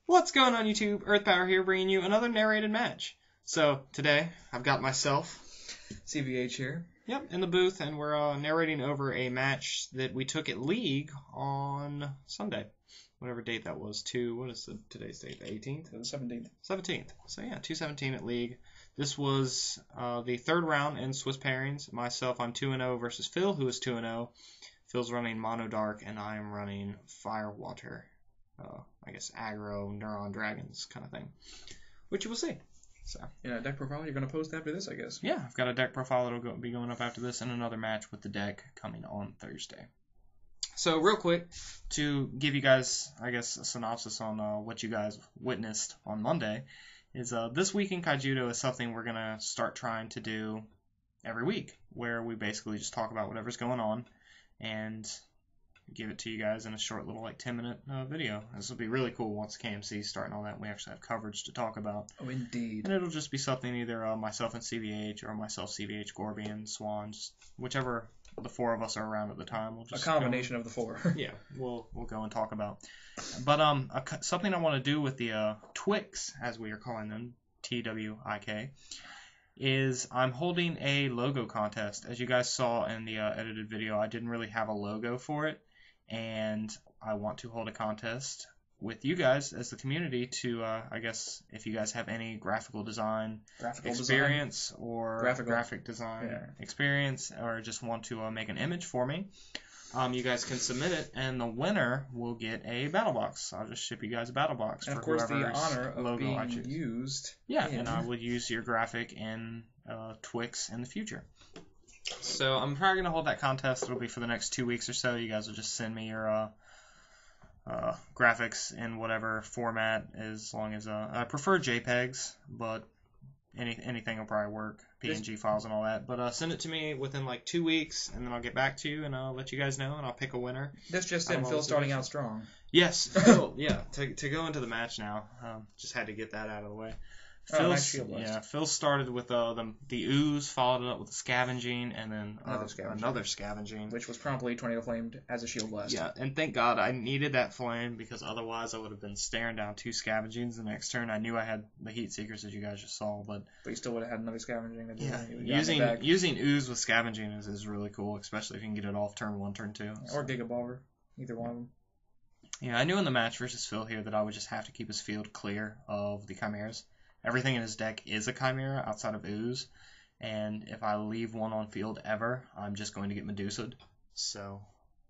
What's going on, YouTube? EarthP0w3R here, bringing you another narrated match. So, today, I've got myself, CVH here. Yep, in the booth, and we're narrating over a match that we took at League on Sunday. Whatever date that was, what is today's date, the 18th? The 17th. 17th. So, yeah, 2/17 at League. This was the third round in Swiss pairings. Myself, I'm 2-0 versus Phil, who is 2-0. Phil's running Mono Dark, and I am running Fire Water. I guess Aggro, Neuron Dragons kind of thing, which you will see. So yeah, deck profile you're going to post after this, I guess. Yeah, I've got a deck profile that'll be going up after this, and another match with the deck coming on Thursday. So real quick, to give you guys, I guess, a synopsis on what you guys witnessed on Monday, is this week in Kaijudo is something we're going to start trying to do every week, where we basically just talk about whatever's going on, and give it to you guys in a short little 10-minute video. This will be really cool once KMC start and all that. We actually have coverage to talk about. Oh, indeed. And it'll just be something either myself and CVH or myself, CVH, Gorbian, Swan, just whichever the four of us are around at the time. We'll just a combination of the four. Yeah, we'll go and talk about. But something I want to do with the Twix, as we are calling them, TWIK, is I'm holding a logo contest. As you guys saw in the edited video, I didn't really have a logo for it. And I want to hold a contest with you guys as the community to, I guess, if you guys have any graphical design experience or graphic design experience, or just want to make an image for me, you guys can submit it, and the winner will get a battle box. I'll just ship you guys a battle box. And for of course, the whoever's honor of logo being used. Yeah, and I will use your graphic in Twix in the future. So I'm probably going to hold that contest. It'll be for the next 2 weeks or so. You guys will just send me your graphics in whatever format, as long as I prefer JPEGs, but anything will probably work, PNG files and all that. But send it to me within 2 weeks, and then I'll get back to you, and I'll let you guys know, and I'll pick a winner. That's just in Phil starting out strong. Yes, Phil. Yeah, to go into the match now. Just had to get that out of the way. Phil started with the ooze, followed it up with the scavenging, and then another scavenging. Which was promptly tornado flamed as a shield blast. Yeah, and thank God I needed that flame, because otherwise I would have been staring down 2 scavengings the next turn. I knew I had the heat seekers, as you guys just saw, but you still would have had another scavenging. Using ooze with scavenging is really cool, especially if you can get it off turn 1, turn 2. Or Gigabolver, either one of them. Yeah, I knew in the match versus Phil here that I would just have to keep his field clear of the chimeras. Everything in his deck is a chimera outside of ooze, and if I leave one on field ever, I'm just going to get Medusa'd. So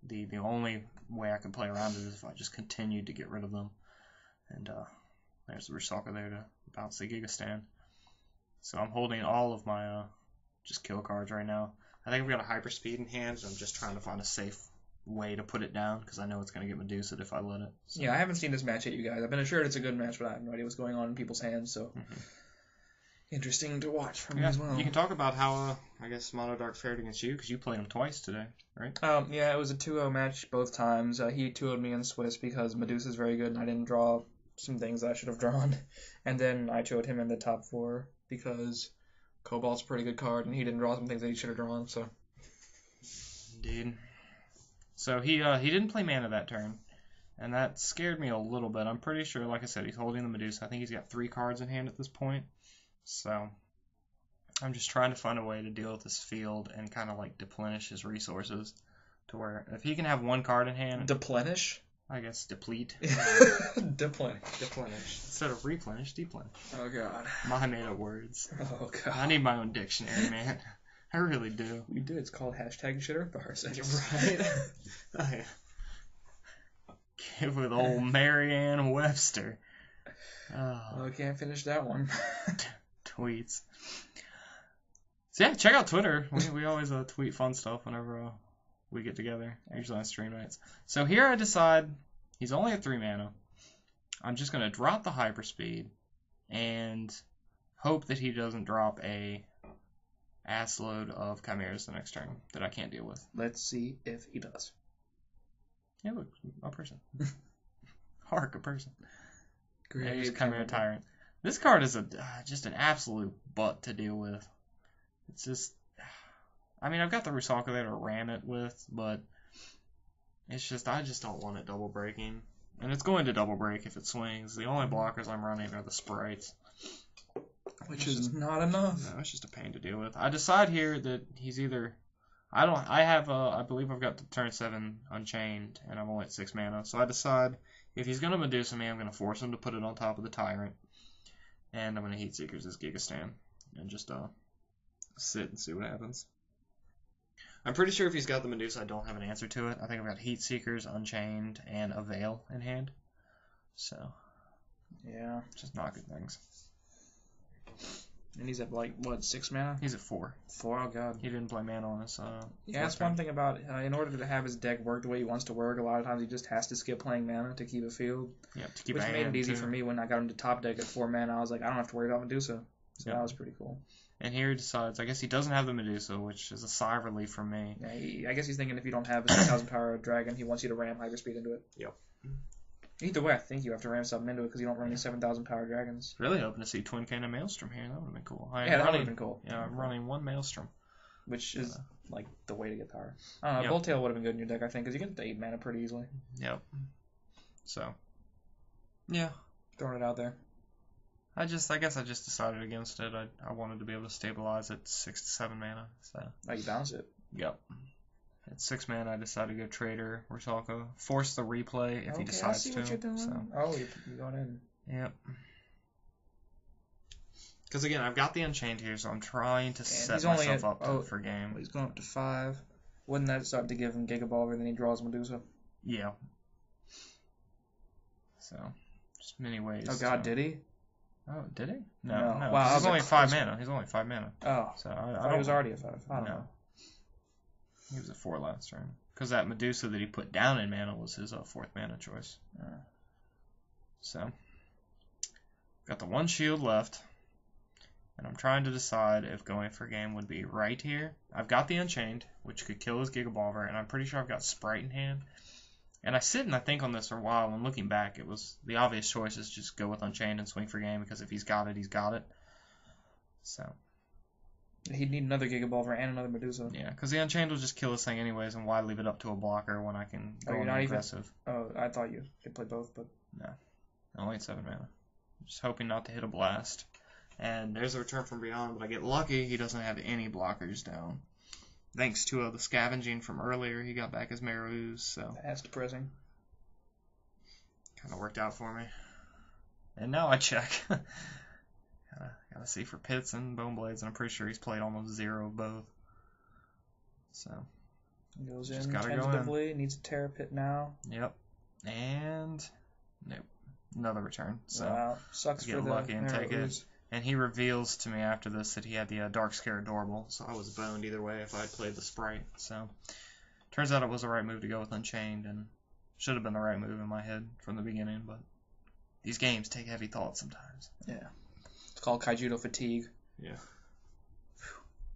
the only way I can play around it is if I just continue to get rid of them. And there's the Rusaka there to bounce the Giga Stand. So I'm holding all of my just kill cards right now. I think I've got a hyper speed in hand, and I'm just trying to find a safe way to put it down, because I know it's going to get Medusa'd if I let it. So. Yeah, I haven't seen this match yet, you guys. I've been assured it's a good match, but I have no idea what's going on in people's hands, so interesting to watch from me as well. You can talk about how, I guess, Mono Dark fared against you, because you played him twice today, right? Yeah, it was a 2-0 match both times. He 2-0'd me in Swiss because Medusa's very good, and I didn't draw some things I should have drawn. And then I 2-0'd him in the top 4 because Cobalt's a pretty good card, and he didn't draw some things that he should have drawn, so. Indeed. So he didn't play mana that turn, and that scared me a little bit. I'm pretty sure, like I said, he's holding the Medusa. I think he's got 3 cards in hand at this point. So I'm just trying to find a way to deal with this field and kind of deplenish his resources, to where if he can have 1 card in hand. Deplenish? I guess deplete. Deplenish. Instead of replenish, deplenish. Oh, God. My made-up words. Oh, God. I need my own dictionary, man. I really do. We do. It's called #ShitEarthPower6. Right. Oh, yeah. Get with old Marianne Webster. Oh, I can't finish that one. Tweets. So yeah, check out Twitter. We always tweet fun stuff whenever we get together, usually on stream nights. So here I decide he's only at 3 mana. I'm just going to drop the hyperspeed and hope that he doesn't drop a ass load of chimeras the next turn that I can't deal with. Let's see if he does. Yeah, look, a person. Hark, a person. Great. Chimera Tyrant. This card is just an absolute butt to deal with. It's just, I mean, I've got the Rusaka there to ram it with, but it's just, I just don't want it double breaking. And it's going to double break if it swings. The only blockers I'm running are the sprites. Which is not enough. No, it's just a pain to deal with. I decide here that he's either... I believe I've got the turn 7 Unchained, and I'm only at 6 mana. So I decide if he's going to Medusa me, I'm going to force him to put it on top of the Tyrant. And I'm going to Heat Seekers his Gigastan. And just sit and see what happens. I'm pretty sure if he's got the Medusa, I don't have an answer to it. I think I've got Heat Seekers, Unchained, and a Veil in hand. So, yeah. Just not good things. And he's at, like, what, 6 mana? He's at 4. 4? Oh, God. He didn't play mana on his... yeah, that's one thing about... in order to have his deck work the way he wants to work, a lot of times he just has to skip playing mana to keep a field. Yeah, to keep Which a hand, made it easy too. for me when I got him to top deck at 4 mana. I was like, I don't have to worry about Medusa. So that was pretty cool. And here he decides, I guess he doesn't have the Medusa, which is a sigh of relief from me. Yeah, I guess he's thinking if you don't have a 6,000 power dragon, he wants you to ram Hyperspeed into it. Yep. Either way, I think you have to ram something into it because you don't run any 7,000 power dragons. Really hoping to see Twin Cannon Maelstrom here. That would have been cool. Yeah, that would have been cool. Yeah, I'm running 1 Maelstrom. Which is, like, the way to get power. Bolt Tail would have been good in your deck, I think, because you get the 8 mana pretty easily. Yep. So, yeah. Throwing it out there. I guess I just decided against it. I wanted to be able to stabilize at 6 to 7 mana. So. Oh, you bounce it. Yep. At 6 mana, I decided to go Trader, Rusalka, force the replay if he decides I see to. What you're doing. So. Oh, you're going in. Yep. Because again, I've got the Unchained here, so I'm trying to set myself up for game. He's going up to 5. Wouldn't that start to give him Gigabolver, and then he draws Medusa? Yeah. So, just many ways. Oh God, did he? Oh, did he? No. Wow, he's only 5 mana. He's only 5 mana. Oh. So I thought he was already at 5. I don't know. He was at 4 last turn. Because that Medusa that he put down in mana was his 4th mana choice. So, got the 1 shield left. And I'm trying to decide if going for game would be right here. I've got the Unchained, which could kill his Gigabolver, and I'm pretty sure I've got Sprite in hand. And I sit and I think on this for a while, and looking back, it was the obvious choice is just go with Unchained and swing for game, because if he's got it, he's got it. So. He'd need another Gigabolver and another Medusa. Yeah, because the Unchained will just kill this thing anyways, and why leave it up to a blocker when I can go on aggressive? Oh, I thought you could play both, but... No. Only at 7 mana. Just hoping not to hit a blast. And there's a Return from Beyond, but I get lucky he doesn't have any blockers down. Thanks to the scavenging from earlier, he got back his Marus, so... That's depressing. Kind of worked out for me. And now I check. Gotta see for Pits and Bone Blades, and I'm pretty sure he's played almost 0 of both. So... Goes in tentatively, needs a Terra Pit now. Yep. And... Nope. Another return. So wow. Sucks for the lucky and take Marus. it. And he reveals to me after this that he had the Dark Scare Adorable, so I was boned either way if I had played the Sprite. So, turns out it was the right move to go with Unchained, and should have been the right move in my head from the beginning, but these games take heavy thought sometimes. Yeah. It's called Kaijudo fatigue. Yeah.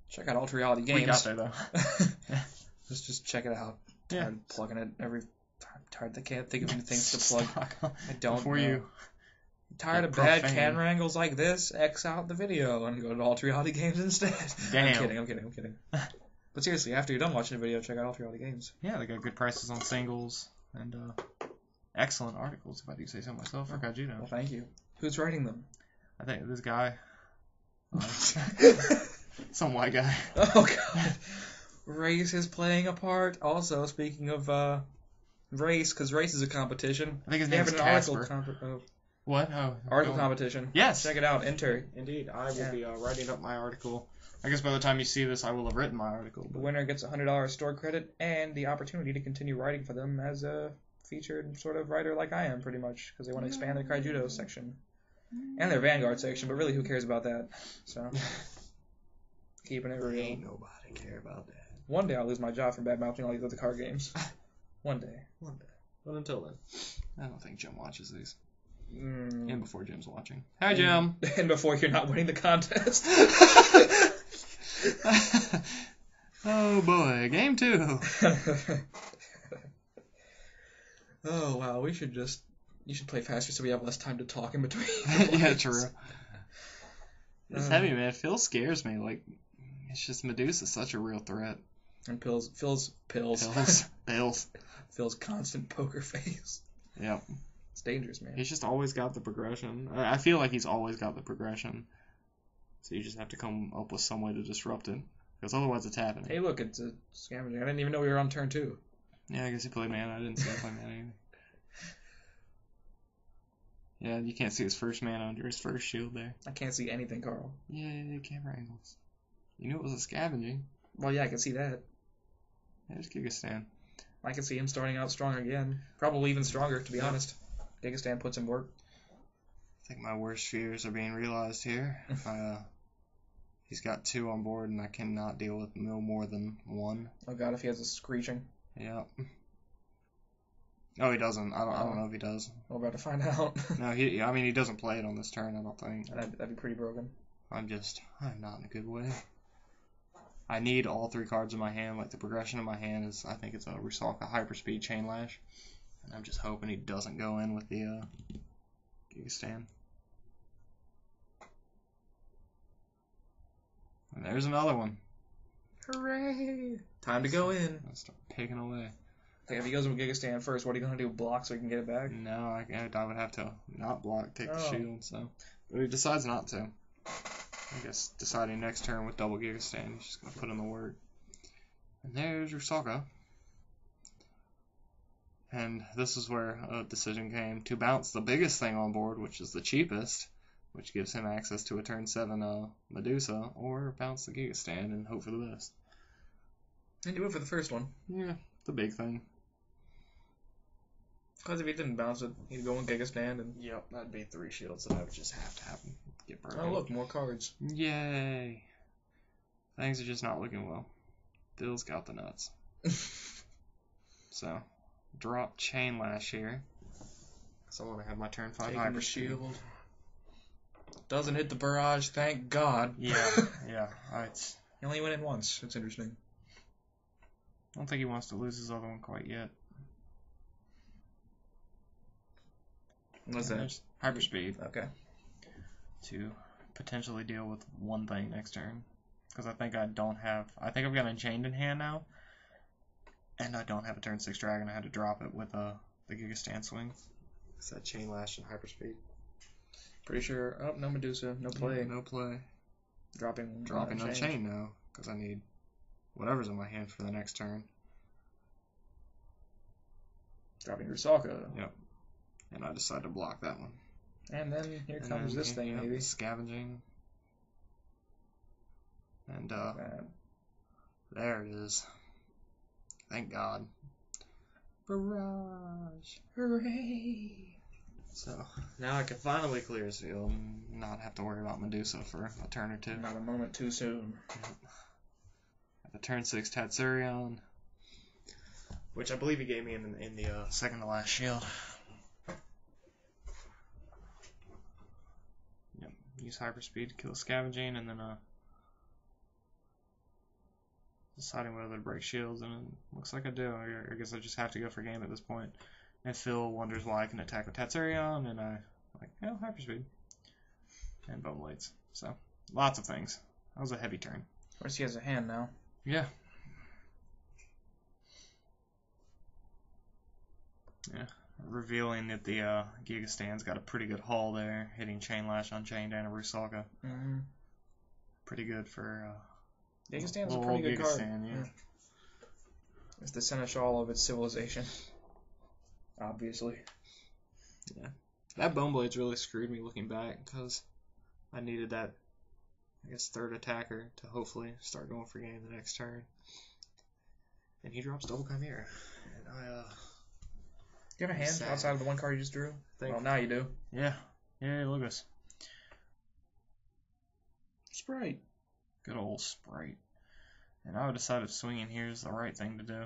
Check out Ultra Reality Games. We got there, though. just check it out. Yeah. Tired of plugging it every time. I can't think of any things to plug. I don't Before know. you... Tired of bad can wrangles like this, X out the video and go to Ultra Reality Games instead. Damn. I'm kidding. But seriously, after you're done watching the video, check out Ultra Reality Games. Yeah, they got good prices on singles and excellent articles, if I do say so myself, for Kaijudo. Well, thank you. Who's writing them? I think this guy. Some white guy. Oh, God. Race is playing a part. Also, speaking of race, because race is a competition. I think his name is Casper. What? Oh, article competition. Yes. Check it out. Enter. Indeed. I will be writing up my article. I guess by the time you see this, I will have written my article. The winner gets $100 store credit and the opportunity to continue writing for them as a featured sort of writer like I am, pretty much, because they want to expand their Kaijudo section. And their Vanguard section, but really, who cares about that? So, keeping it real. Ain't nobody care about that. One day I'll lose my job from bad-mouthing all these other card games. One day. But until then, I don't think Jim watches these. Mm. And before Jim's watching. Hi, Jim. And before you're not winning the contest. Oh, boy. Game 2. Oh, wow. You should play faster so we have less time to talk in between. Yeah, true. It's heavy, man. Phil scares me. Like, it's just Medusa's such a real threat. And Phil's constant poker face. Yep. It's dangerous, man. He's just always got the progression. I feel like he's always got the progression. So you just have to come up with some way to disrupt it. Because otherwise it's happening. Hey, look, it's a scavenging. I didn't even know we were on turn 2. Yeah, I guess he played mana. I didn't see him play mana either. Yeah, you can't see his first mana under his first shield there. I can't see anything, Carl. Yeah, camera angles. You knew it was a scavenging. Well, yeah, I can see that. Yeah, there's Gigastan. I can see him starting out strong again. Probably even stronger, to be honest. Gigastan puts in work. I think my worst fears are being realized here. He's got 2 on board, and I cannot deal with no more than 1. Oh god, if he has a screeching. Yeah. Oh, he doesn't. I don't know if he does. We're about to find out. No, he doesn't play it on this turn, I don't think. That'd be pretty broken. I'm not in a good way. I need all 3 cards in my hand. Like, the progression of my hand is, I think it's a Rusalka Hyperspeed Chain Lash. And I'm just hoping he doesn't go in with the Gigastan. And there's another one. Hooray! Time to go in. I'll start picking away. Okay, if he goes with Gigastan first, what are you going to do? Block so he can get it back? No, I would have to not block, take the Oh. shield, so. But he decides not to. I guess deciding next turn with double Gigastan, he's just going to put in the work. And there's Rusalka. And this is where a decision came to bounce the biggest thing on board, which is the cheapest, which gives him access to a turn 7 Medusa, or bounce the Gigastan and hope for the best. And do it for the first one. Yeah, the big thing. Because if he didn't bounce it, he'd go in Gigastan and... Yep, that'd be 3 shields that I would just have to happen. Get burned. Oh, look, more cards. Yay! Things are just not looking well. Bill's got the nuts. So, drop Chain Lash here. So I want to have my turn 5 Taking Hyper the Speed. shield. Doesn't hit the barrage, thank God. Yeah. He only went in once. It's interesting. I don't think he wants to lose his other one quite yet. What's that? Hyper Speed. Okay. To potentially deal with one thing next turn. Because I think I've got Enchained in hand now. And I don't have a turn 6 dragon. I had to drop it with the Gigastan swing. It's that Chain Lash and Hyper Speed. Pretty sure. Oh, no Medusa. No play. Yeah, no play. Dropping Unchained now. Because I need whatever's in my hand for the next turn. Dropping Rusalka. Yep. And I decide to block that one. And then here comes this thing, maybe. Scavenging. And there it is. Thank God. Barrage. Hooray! So now I can finally clear his field and not have to worry about Medusa for a turn or 2. Not a moment too soon. The turn 6 Tatsurion, which I believe he gave me in the second to last shield. Yep. Use Hyperspeed to kill Scavenging, and then deciding whether to break shields, and it looks like I do. I guess I just have to go for game at this point. And Phil wonders why I can attack with Tatsurion, and I like, Hyperspeed. And Bone Blades. So, lots of things. That was a heavy turn. Of course, he has a hand now. Yeah. Yeah. Revealing that the Gigastan's got a pretty good haul there, hitting Chain Lash, Unchained, and a Rusalka. Mm-hmm. Pretty good for Gigastan's a pretty good card. Yeah. It's the seneschal of its civilization. Obviously. Yeah. That Bone Blade's really screwed me looking back, because I needed that, I guess, third attacker to hopefully start going for game the next turn. And he drops double Chimera. And Do you have a hand outside of the one card you just drew? Well, now you do. Yeah. Yeah, look at this. Sprite. Good old Sprite. And I would decide if swinging here is the right thing to do.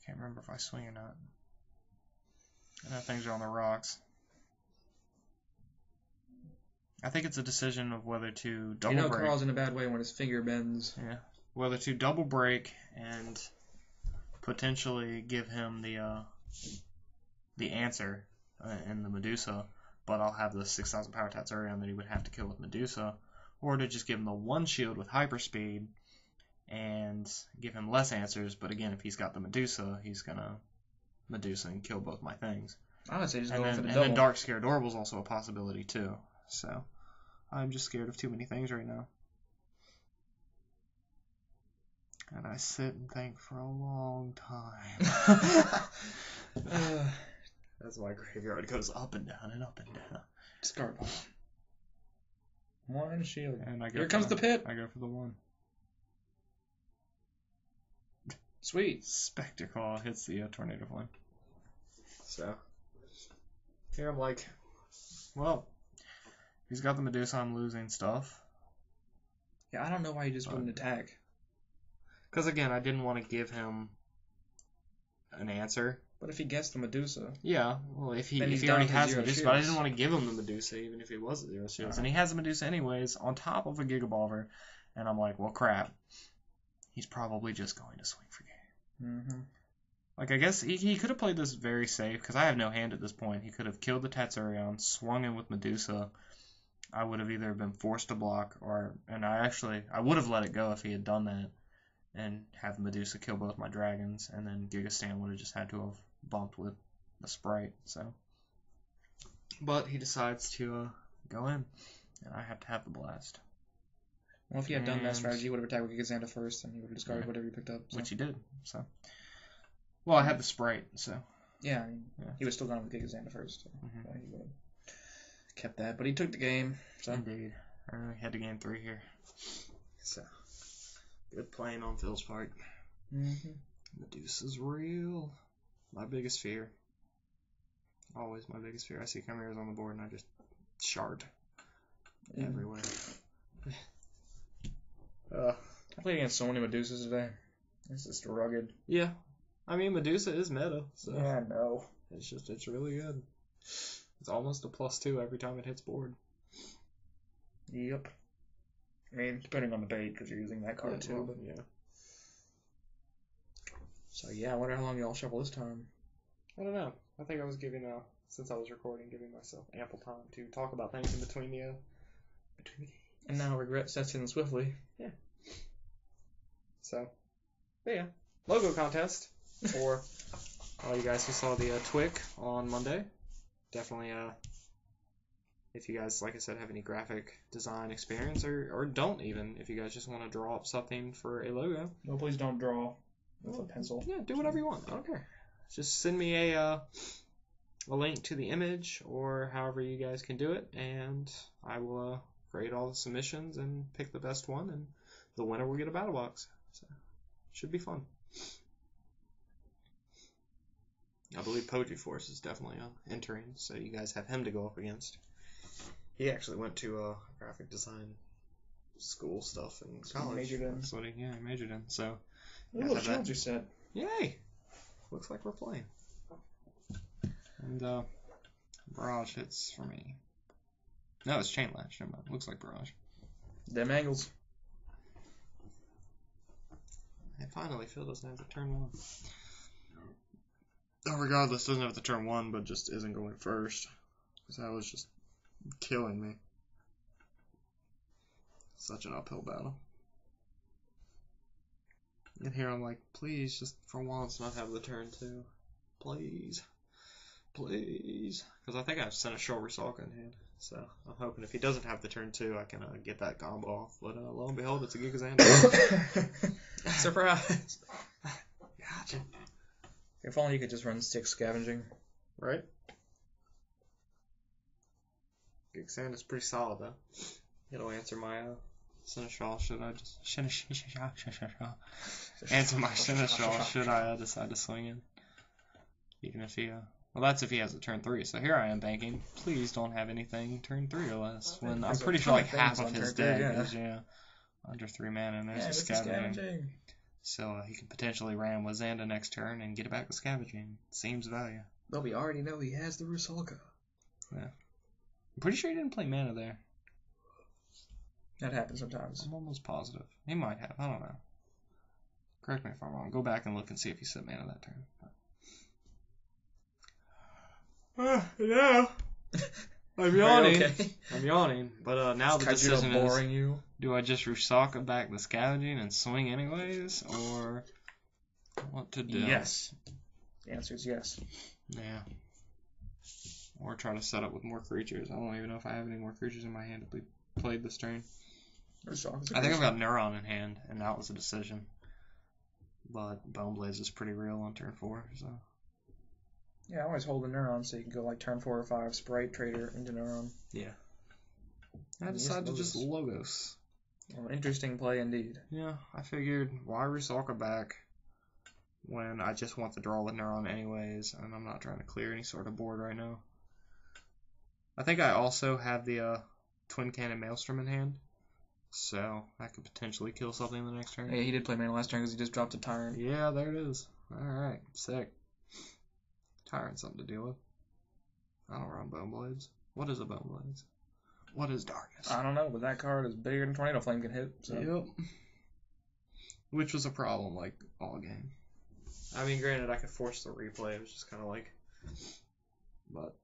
Can't remember if I swing or not. I know things are on the rocks. I think it's a decision of whether to double break. Carl's in a bad way when his finger bends. Yeah. Whether to double break and potentially give him the answer in the Medusa, but I'll have the 6,000 power Tatsurion that he would have to kill with Medusa, or to just give him the one shield with Hyperspeed and give him less answers, but again, if he's got the Medusa, he's gonna Medusa and kill both my things. I would say just And go then, for the and double. then Dark Scare Adorable is also a possibility too. So I'm just scared of too many things right now. And I sit and think for a long time. That's why graveyard goes up and down and up and down. Discard one shield. And I go Here comes the pit. I go for the 1. Sweet. Spectacle hits the tornado flame. So here I'm like, well, he's got the Medusa. I'm losing stuff. Yeah, I don't know why you just wouldn't attack. Because again, I didn't want to give him an answer. But if he gets the Medusa, yeah, well, if he he's already down to has 0 Medusa, but I shields. didn't want to give him the Medusa, even if he was at 0 shields, and he has the Medusa anyways, on top of a Gigabolver, and I'm like, well, crap, he's probably just going to swing for game. Mm-hmm. Like, I guess he could have played this very safe, because I have no hand at this point. He could have killed the Tetsurion, swung in with Medusa. I would have either been forced to block, and I would have let it go if he had done that, and have Medusa kill both my dragons, and then Gigastan would have just had to have bumped with the Sprite. So, but he decides to go in, and I have to have the blast. Well, if he had done that strategy, he would have attacked with Gigazanda first, and he would have discarded whatever he picked up. So. Which he did. So, well, I had the Sprite, so yeah, I mean, he was still going with Gigazanda first. So he would have kept that, but he took the game. So. Indeed, I really had to game 3 here. So, good playing on Phil's part. Mm-hmm. Medusa's real. My biggest fear. Always my biggest fear. I see Chimeras on the board and I just shard everywhere. I played against so many Medusas today. It's just rugged. Yeah. I mean, Medusa is meta. So yeah, I know. It's really good. It's almost a +2 every time it hits board. Yep. I mean, depending on the bait, because you're using that card too. But yeah. So yeah, I wonder how long y'all shuffle this time. I don't know. I think I was since I was recording, giving myself ample time to talk about things in between the And now regret sets in swiftly. Yeah. So, but yeah, logo contest for all you guys who saw the Twig on Monday. Definitely, if you guys, like I said, have any graphic design experience, or don't even, if you guys just want to draw up something for a logo. No, please don't draw with a pencil. Yeah, do whatever you want. I don't care. Just send me a link to the image, or however you guys can do it, and I will grade all the submissions and pick the best one, and the winner will get a battle box. So, should be fun. I believe Poetry Force is definitely entering, so you guys have him to go up against. He actually went to graphic design school stuff in college. Majored in. Yeah, he majored in. So, A little challenger set. Yay! Looks like we're playing. And Barrage hits for me. No, it's Chain Latch. Never mind. Looks like Barrage. Them angles. And finally, Phil doesn't have the turn 1. Oh, regardless, doesn't have the turn 1, but just isn't going first. Because that was just killing me. Such an uphill battle. And here I'm like, please, just for once, not have the turn 2. Please. Please. Because I think I've sent a Shoal Resalka in hand. So I'm hoping if he doesn't have the turn 2, I can get that combo off. But lo and behold, it's a Gigazanda. Surprise! Gotcha. If only you could just run 6 scavenging. Right? Gigazanda's pretty solid, though. It'll answer my Seneschal should I just... Answer my Seneschal should I decide to swing in. Even if he... Well, that's if he has a turn 3. So here I am banking. Please don't have anything turn 3 or less. When I'm pretty sure like half of his deck is under 3 mana, and there's a scavenging. So he can potentially ram with Xanda next turn and get it back with scavenging. Seems value. But we already know he has the Rusalka. Yeah. I'm pretty sure he didn't play mana there. That happens sometimes. I'm almost positive. He might have. I don't know. Correct me if I'm wrong. Go back and look and see if he set mana that turn. Yeah. I'm yawning. Okay? I'm yawning. But now the decision boring is, you? do I just Rusalka back the scavenging and swing anyways, or what to do? Yes. The answer is yes. Yeah. Or try to set up with more creatures. I don't even know if I have any more creatures in my hand to be played this turn. I think I've got Neuron in hand, and that was a decision. But Bone Blaze is pretty real on turn 4, so. Yeah, I always hold the Neuron so you can go like turn 4 or 5, Sprite, Trader, into Neuron. Yeah. I decided to just Logos. Well, interesting play indeed. Yeah, I figured, why recycle back when I just want the draw with Neuron anyways, and I'm not trying to clear any sort of board right now. I think I also have the Twin Cannon Maelstrom in hand, so I could potentially kill something the next turn. Yeah, he did play mana last turn because he just dropped a Tyrant. Yeah, there it is. Alright, sick. Tyrant's something to deal with. I don't run Bone Blades. What is a Bone Blades? What is Darkness? I don't know, but that card is bigger than Tornado Flame can hit. So. Yep. Which was a problem, like, all game. I mean, granted, I could force the replay. It was just kind of like... But,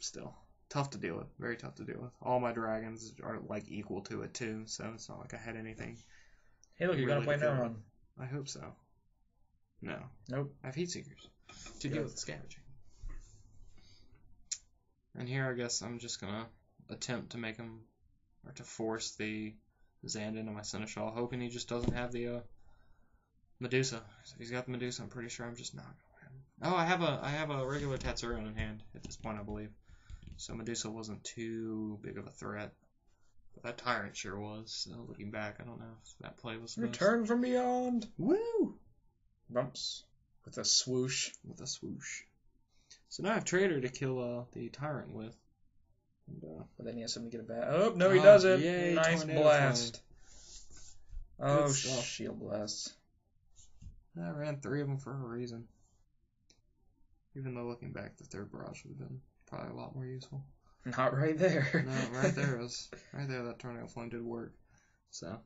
still. Tough to deal with. Very tough to deal with. All my dragons are, like, equal to it, too. So, it's not like I had anything. Hey, look, you're really going to play Neuron. I hope so. No. Nope. I have Heat Seekers to deal with the scavenging. And here, I guess, I'm just going to attempt to make him... Or to force the Zand into my Seneschal, hoping he just doesn't have the Medusa. So if he's got the Medusa, I'm pretty sure I'm just not going to win. Oh, I have a regular Tatsurion in hand at this point, I believe. So Medusa wasn't too big of a threat. But that Tyrant sure was. So looking back, I don't know if that play was the Return from Beyond! Woo! Bumps. With a swoosh. With a swoosh. So now I have Trader to kill the Tyrant with. And, but then he has something to get it back. Oh, no, he doesn't. Yay, nice blast. Flame. Oh, shield blast. I ran 3 of them for a reason. Even though looking back, the 3rd barrage would have been probably a lot more useful. Not right there. No, right there was right there. That Tornado Flame did work. So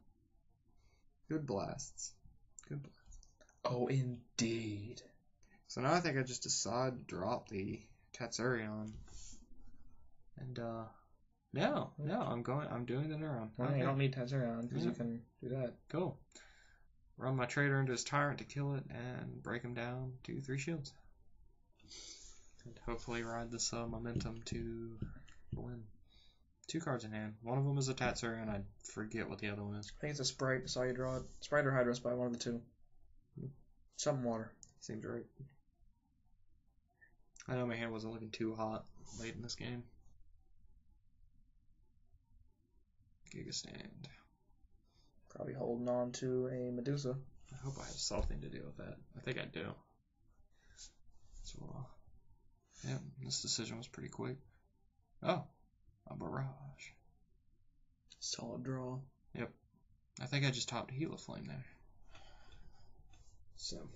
good blasts. Good blasts. Oh, indeed. So now I think I just decide to drop the Tatsurion. And no, I'm doing the Neuron. Well, okay. You don't need Tatsurion because you can do that. Cool. Run my Trader into his Tyrant to kill it and break him down to 3 shields. And hopefully ride this momentum to win. 2 cards in hand. One of them is a Tatsurion. I forget what the other one is. I think it's a Sprite. I saw you draw it. Sprite or Hydro Spy, one of the 2. Something water. Seems right. I know my hand wasn't looking too hot late in this game. Giga Stand. Probably holding on to a Medusa. I hope I have something to do with that. I think I do. So, yeah, this decision was pretty quick. Oh, a barrage. Solid draw. Yep. I think I just topped Heal of Flame there. So.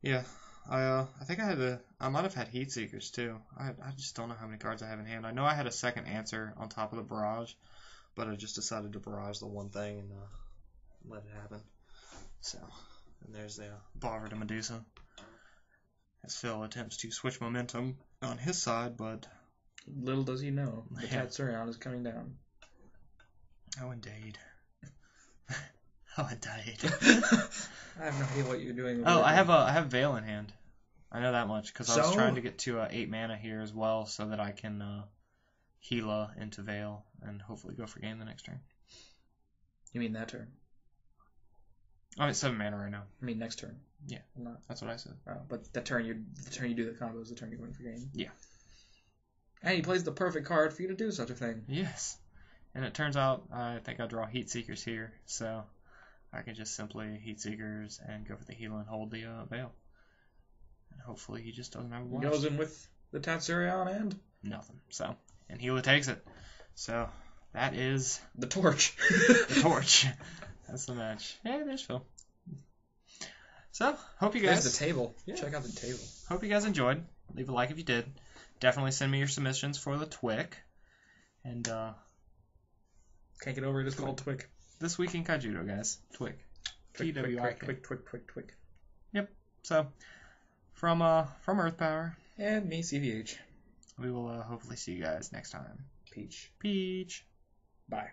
Yeah, I think I might have had Heat Seekers too. I just don't know how many cards I have in hand. I know I had a second answer on top of the barrage, but I just decided to barrage the one thing and let it happen. So, and there's the Bovver to Medusa. As Phil attempts to switch momentum on his side, but little does he know, the Tatsurion is coming down. Oh, indeed. Oh, indeed. I have no idea what you're doing. Oh, I have Veil in hand. I know that much because I was trying to get to 8 mana here as well, so that I can Gila into Veil and hopefully go for game the next turn. You mean that turn? I'm at 7 mana right now. I mean next turn. Yeah, that's what I said. Oh, but the turn you do the combo is the turn you're going for game. Yeah. And he plays the perfect card for you to do such a thing. Yes. And it turns out I think I draw Heat Seekers here, so I can just simply Heat Seekers and go for the heal and hold the Veil. And hopefully he just doesn't have a blast. He goes in with the Tatsurion and nothing. So, and Gila takes it. So, that is the torch. The torch. That's the match. Hey, there's Phil. So, hope you guys... There's the table. Yeah. Check out the table. Hope you guys enjoyed. Leave a like if you did. Definitely send me your submissions for the Twick. And, can't get over it. It's called Twick. This week in Kaijudo, guys. Twick. Twick. Twick. Yep. So, from EarthP0w3R. And me, CVH. We will hopefully see you guys next time. Peach. Bye.